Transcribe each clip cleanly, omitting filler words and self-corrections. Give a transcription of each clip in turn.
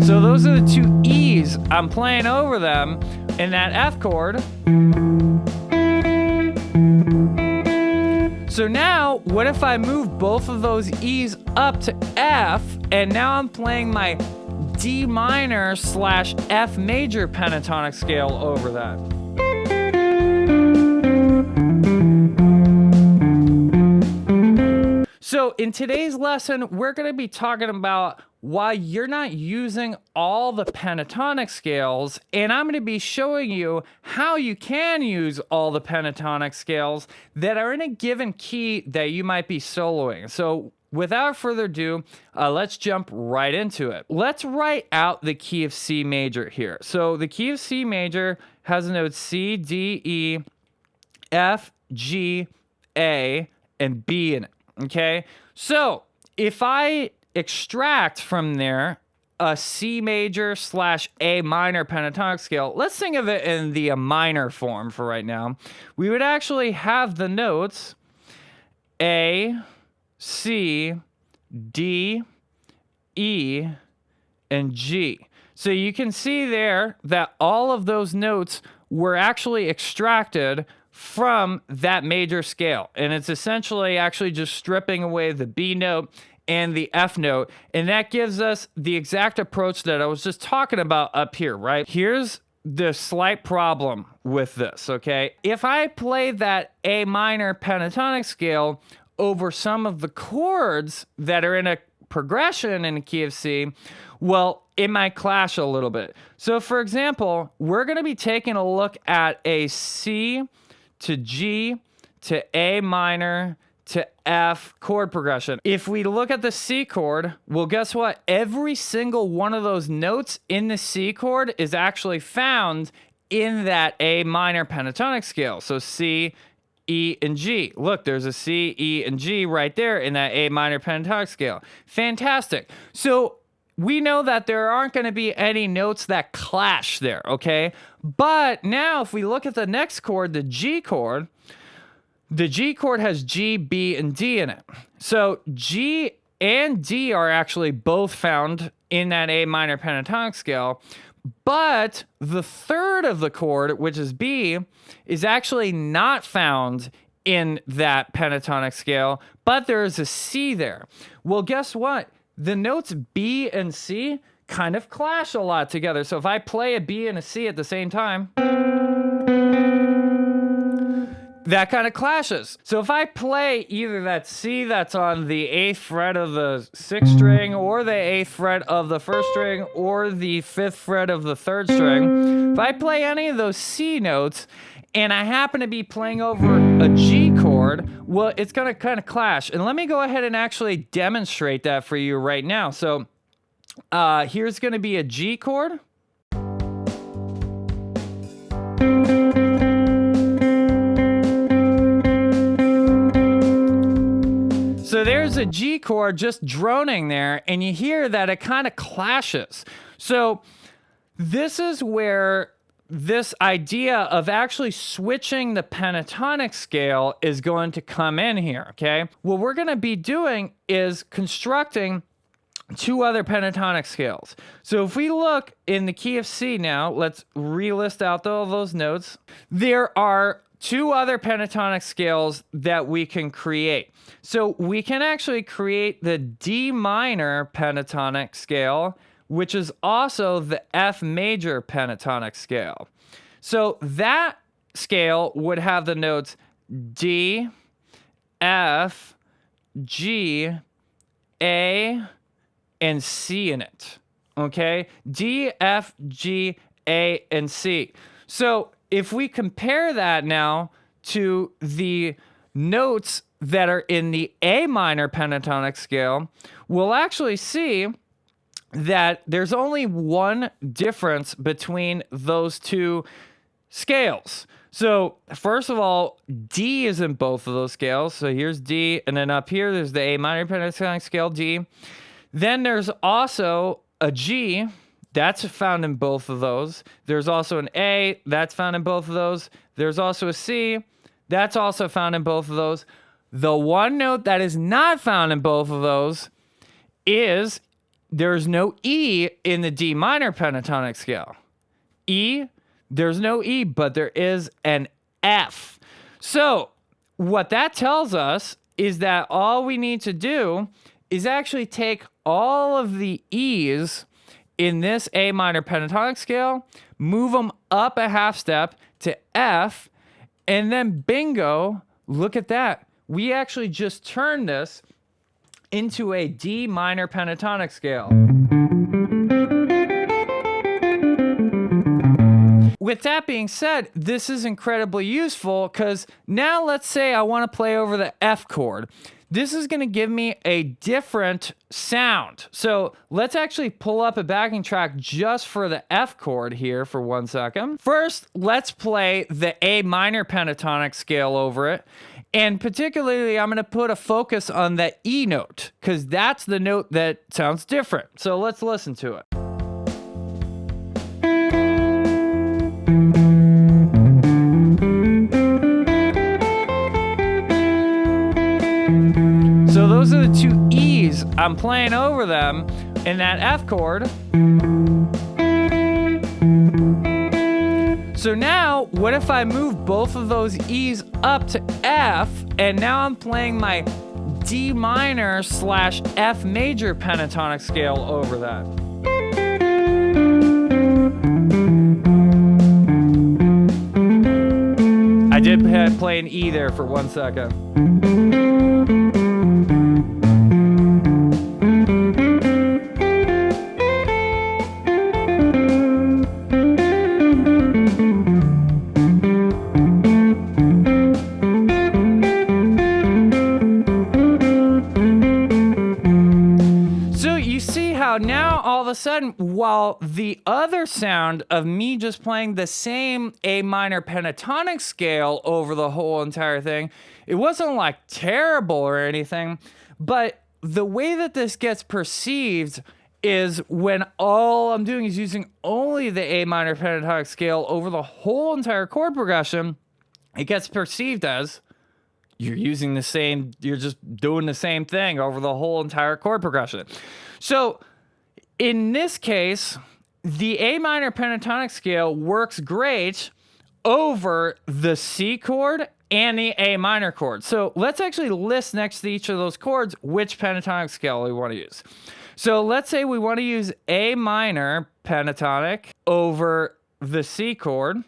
So those are the two E's. I'm playing over them in that F chord. So now, what if I move both of those E's up to F, and now I'm playing my D minor / F major pentatonic scale over that. So in today's lesson, we're going to be talking about why you're not using all the pentatonic scales, and I'm going to be showing you how you can use all the pentatonic scales that are in a given key that you might be soloing. So without further ado, let's jump right into it. Let's write out the key of C major here. So the key of C major has the notes C, D, E, F, G, A, and B in it. Okay, so if I extract from there a C major / A minor pentatonic scale, let's think of it in the minor form for right now. We would actually have the notes A, C, D, E, and G. So you can see there that all of those notes were actually extracted from that major scale. And it's essentially actually just stripping away the B note and the F note. And that gives us the exact approach that I was just talking about up here, right? Here's the slight problem with this, okay? If I play that A minor pentatonic scale over some of the chords that are in a progression in the key of C, well, it might clash a little bit. So for example, we're going to be taking a look at a C to G to A minor to F chord progression. If we look at the C chord, well, guess what? Every single one of those notes in the C chord is actually found in that A minor pentatonic scale. So C, E, and G. Look, there's a C, E, and G right there in that A minor pentatonic scale. Fantastic. So we know that there aren't going to be any notes that clash there, okay? But now if we look at the next chord, the G chord has G, B, and D in it. So G and D are actually both found in that A minor pentatonic scale, but the third of the chord, which is B, is actually not found in that pentatonic scale, but there is a C there. Well, guess what? The notes B and C kind of clash a lot together. So if I play a B and a C at the same time, that kind of clashes. So if I play either that C that's on the 8th fret of the 6th string, or the 8th fret of the 1st string, or the 5th fret of the 3rd string, if I play any of those C notes and I happen to be playing over a G chord, well, it's going to kind of clash. And let me go ahead and actually demonstrate that for you right now. So here's going to be a G chord. So there's a G chord just droning there, and you hear that it kind of clashes. So this is where this idea of actually switching the pentatonic scale is going to come in here, okay? What we're going to be doing is constructing two other pentatonic scales. So if we look in the key of C now, let's relist out all those notes. There are two other pentatonic scales that we can create. So we can actually create the D minor pentatonic scale, which is also the F major pentatonic scale. So that scale would have the notes D, F, G, A, and C in it. Okay? D, F, G, A, and C. So if we compare that now to the notes that are in the A minor pentatonic scale, we'll actually see that there's only one difference between those two scales. So first of all, D is in both of those scales. So here's D, and then up here there's the A minor pentatonic scale, D. Then there's also a G, that's found in both of those. There's also an A, that's found in both of those. There's also a C, that's also found in both of those. The one note that is not found in both of those is there's no E in the D minor pentatonic scale. E, there's no E, but there is an F. So what that tells us is that all we need to do is actually take all of the E's in this A minor pentatonic scale, move them up a half step to F, and then bingo, look at that. We actually just turned this into a D minor pentatonic scale. With that being said, this is incredibly useful because now let's say I want to play over the F chord. This is going to give me a different sound. So let's actually pull up a backing track just for the F chord here for 1 second. First, let's play the A minor pentatonic scale over it. And particularly, I'm going to put a focus on the E note because that's the note that sounds different. So let's listen to it. So those are the two E's. I'm playing over them in that F chord. So now, what if I move both of those E's up to F, and now I'm playing my D minor / F major pentatonic scale over that. I did play an E there for 1 second. Now all of a sudden, while the other sound of me just playing the same A minor pentatonic scale over the whole entire thing, it wasn't like terrible or anything, but the way that this gets perceived is when all I'm doing is using only the A minor pentatonic scale over the whole entire chord progression, it gets perceived as you're using the same, you're just doing the same thing over the whole entire chord progression. So in this case, the A minor pentatonic scale works great over the C chord and the A minor chord. So let's actually list next to each of those chords which pentatonic scale we want to use. So let's say we want to use A minor pentatonic over the C chord,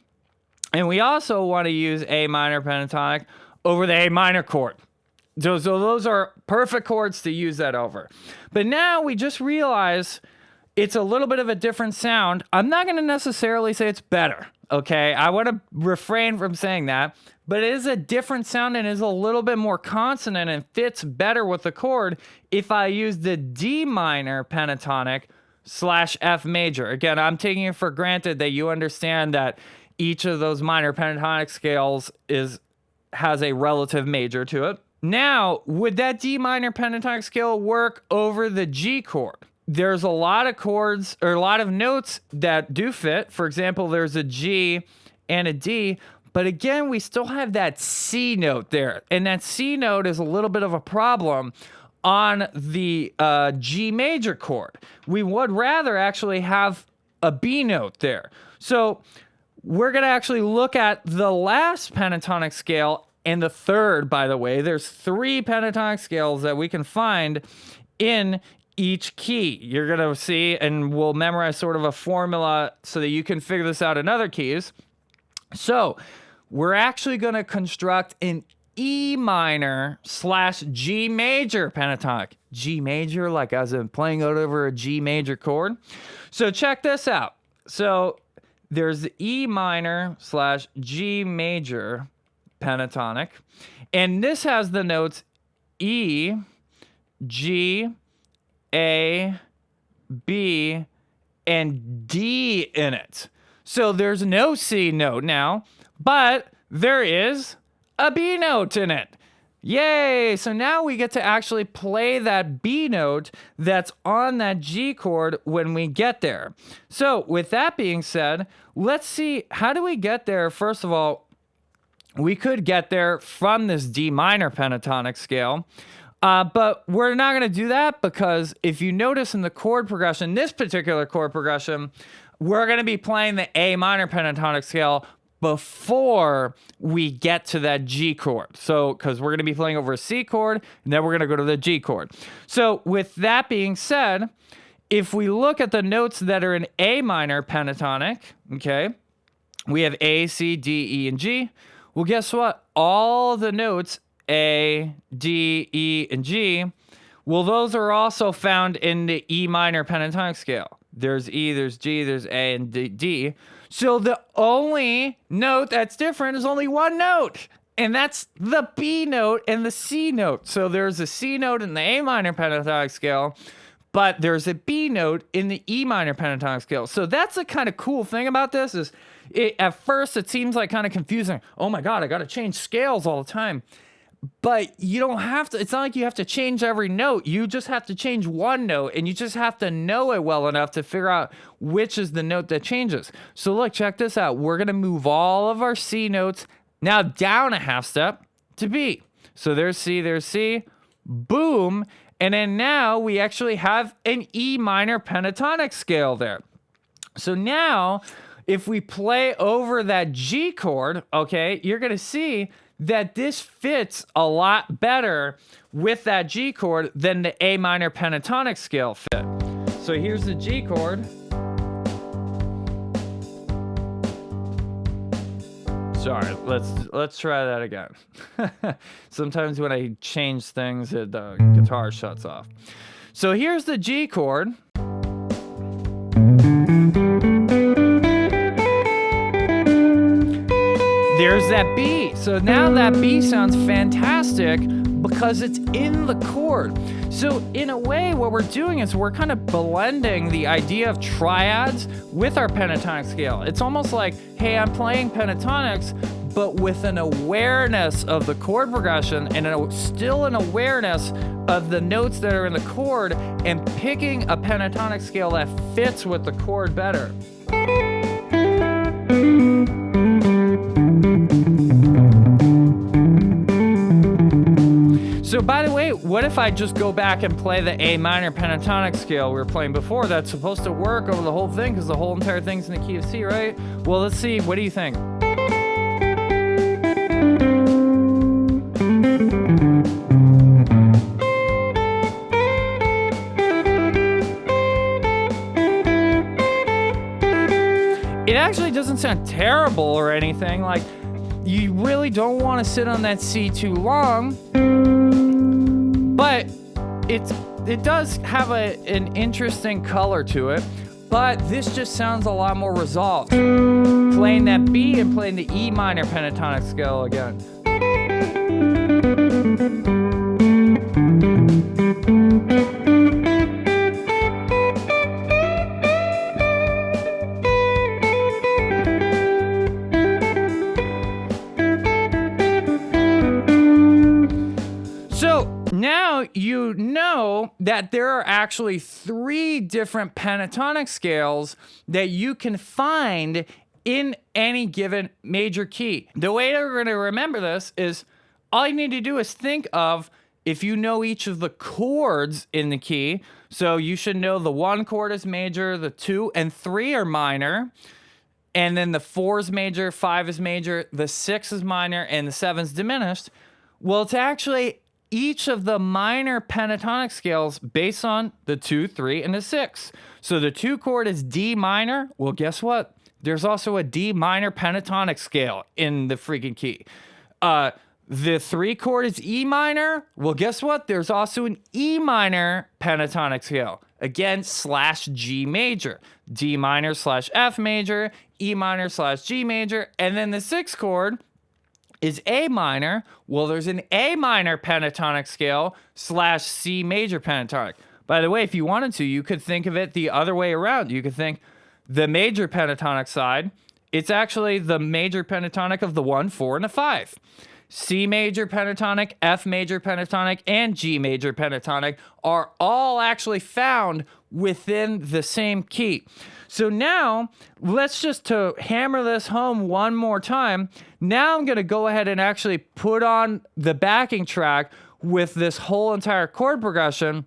and we also want to use A minor pentatonic over the A minor chord. So those are perfect chords to use that over. But now we just realize it's a little bit of a different sound. I'm not going to necessarily say it's better, okay? I want to refrain from saying that, but it is a different sound and is a little bit more consonant and fits better with the chord if I use the D minor pentatonic / F major. Again, I'm taking it for granted that you understand that each of those minor pentatonic scales has a relative major to it. Now, would that D minor pentatonic scale work over the G chord? There's a lot of chords or a lot of notes that do fit. For example, there's a G and a D, but again, we still have that C note there. And that C note is a little bit of a problem on the G major chord. We would rather actually have a B note there. So we're going to actually look at the last pentatonic scale and the third, by the way. There's 3 pentatonic scales that we can find in each key. You're going to see, and we'll memorize sort of a formula so that you can figure this out in other keys. So we're actually going to construct an E minor / G major pentatonic. G major, like as in playing out over a G major chord. So check this out. So there's the E minor / G major pentatonic, and this has the notes E, G, A, B, and D in it. So there's no C note now, but there is a B note in it. Yay! So now we get to actually play that B note that's on that G chord when we get there. So with that being said, let's see, how do we get there? First of all, we could get there from this D minor pentatonic scale. But we're not going to do that because if you notice in the chord progression, this particular chord progression, we're going to be playing the A minor pentatonic scale before we get to that G chord. So, because we're going to be playing over a C chord, and then we're going to go to the G chord. So, with that being said, if we look at the notes that are in A minor pentatonic, okay, we have A, C, D, E, and G. Well, guess what? All the notes A, D, E, and G, well, those are also found in the E minor pentatonic scale. There's E, there's G, there's A, and D. So the only note that's different is only one note, and that's the B note and the C note. So there's a C note in the A minor pentatonic scale, but there's a B note in the E minor pentatonic scale. So that's the kind of cool thing about this is at first it seems like kind of confusing. Oh my God, I got to change scales all the time. But you don't have to, it's not like you have to change every note. You just have to change one note, and you just have to know it well enough to figure out which is the note that changes. So look, check this out. We're going to move all of our C notes now down a half step to B. So there's C, boom. And then now we actually have an E minor pentatonic scale there. So now if we play over that G chord, okay, you're going to see that this fits a lot better with that G chord than the A minor pentatonic scale fit. So here's the G chord. Sorry, let's try that again. Sometimes when I change things, the guitar shuts off. So here's the G chord. There's that B. So now that B sounds fantastic because it's in the chord. So in a way, what we're doing is we're kind of blending the idea of triads with our pentatonic scale. It's almost like, hey, I'm playing pentatonics, but with an awareness of the chord progression and still an awareness of the notes that are in the chord and picking a pentatonic scale that fits with the chord better. So by the way, what if I just go back and play the A minor pentatonic scale we were playing before? That's supposed to work over the whole thing because the whole entire thing's in the key of C, right? Well, let's see. What do you think? It actually doesn't sound terrible or anything. Like, you really don't want to sit on that C too long. But it does have an interesting color to it, but this just sounds a lot more resolved. Playing that B and playing the E minor pentatonic scale again. So now you know that there are actually 3 different pentatonic scales that you can find in any given major key. The way that we're going to remember this is all you need to do is think of, if you know each of the chords in the key, so you should know the 1 chord is major, the 2 and 3 are minor, and then the 4 is major, 5 is major, the 6 is minor, and the 7 is diminished. Well, it's actually each of the minor pentatonic scales based on the 2, 3, and the 6. So the 2 chord is D minor. Well, guess what? There's also a D minor pentatonic scale in the freaking key. The 3 chord is E minor. Well, guess what? There's also an E minor pentatonic scale. Again, /G major. D minor /F major, E minor /G major. And then the 6th chord is A minor. Well, there's an A minor pentatonic scale /C major pentatonic. By the way, if you wanted to, you could think of it the other way around. You could think the major pentatonic side, it's actually the major pentatonic of the 1, 4, and the 5. C major pentatonic, F major pentatonic, and G major pentatonic are all actually found within the same key. So now, let's just to hammer this home one more time. Now I'm going to go ahead and actually put on the backing track with this whole entire chord progression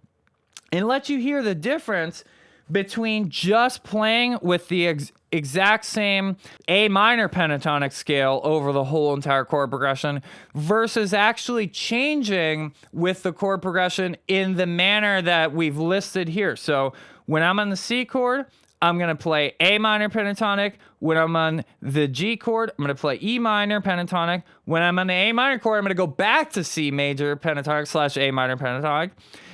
and let you hear the difference between just playing with the exact same A minor pentatonic scale over the whole entire chord progression versus actually changing with the chord progression in the manner that we've listed here. So when I'm on the C chord, I'm going to play A minor pentatonic. When I'm on the G chord, I'm going to play E minor pentatonic. When I'm on the A minor chord, I'm going to go back to C major pentatonic / A minor pentatonic.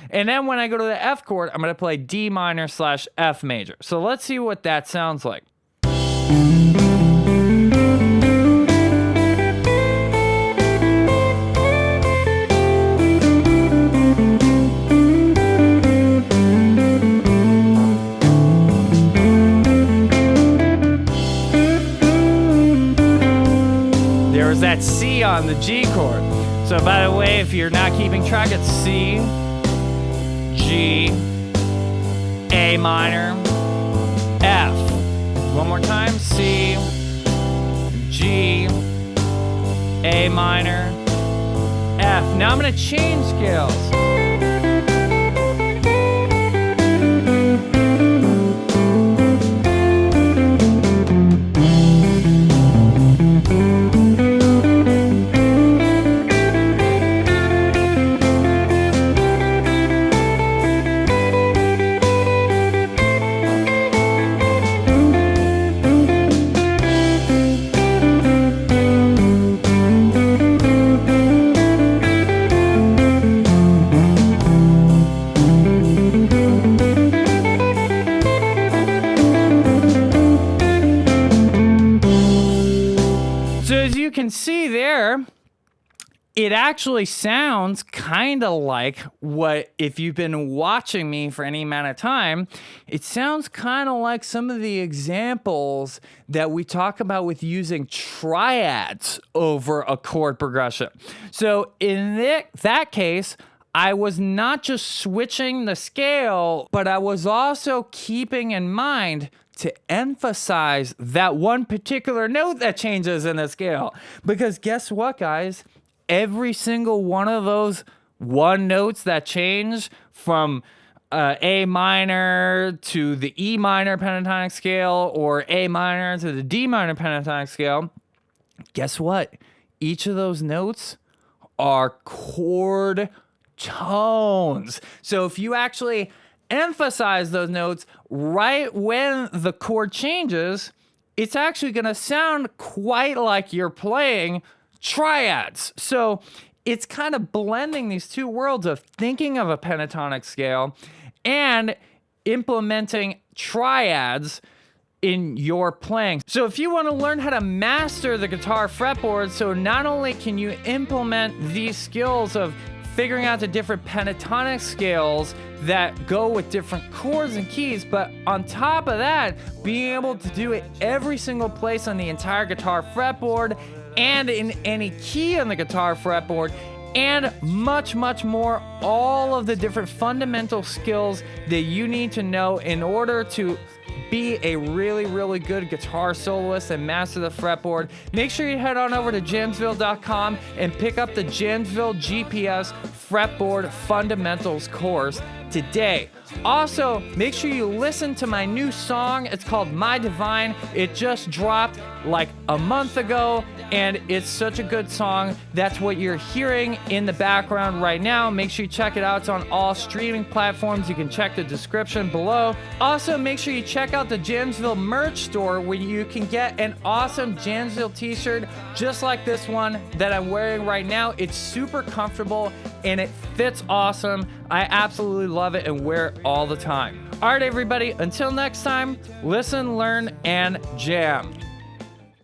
And then when I go to the F chord, I'm going to play D minor / F major. So let's see what that sounds like. There's that C on the G chord. So by the way, if you're not keeping track, it's C, G, A minor, F. One more time, C, G, A minor, F. Now I'm gonna change scales. Can see there, it actually sounds kind of like what, if you've been watching me for any amount of time, it sounds kind of like some of the examples that we talk about with using triads over a chord progression. So in that case, I was not just switching the scale, but I was also keeping in mind to emphasize that one particular note that changes in the scale. Because guess what, guys? Every single one of those one notes that change from A minor to the E minor pentatonic scale or A minor to the D minor pentatonic scale, guess what? Each of those notes are chord tones. So if you actually emphasize those notes right when the chord changes, it's actually going to sound quite like you're playing triads. So it's kind of blending these two worlds of thinking of a pentatonic scale and implementing triads in your playing. So if you want to learn how to master the guitar fretboard, so not only can you implement these skills of figuring out the different pentatonic scales that go with different chords and keys, but on top of that, being able to do it every single place on the entire guitar fretboard and in any key on the guitar fretboard, and much, much more, all of the different fundamental skills that you need to know in order to be a really, really good guitar soloist and master the fretboard. Make sure you head on over to Jamsville.com and pick up the Jamsville GPS Fretboard Fundamentals course today. Also, make sure you listen to my new song. It's called My Divine. It just dropped like a month ago, and it's such a good song. That's what you're hearing in the background right now. Make sure you check it out. It's on all streaming platforms. You can check the description below. Also, make sure you check out the Jamsville merch store where you can get an awesome Jamsville t-shirt just like this one that I'm wearing right now. It's super comfortable and it fits awesome. I absolutely love it and wear it all the time. All right, everybody, until next time, listen, learn, and jam.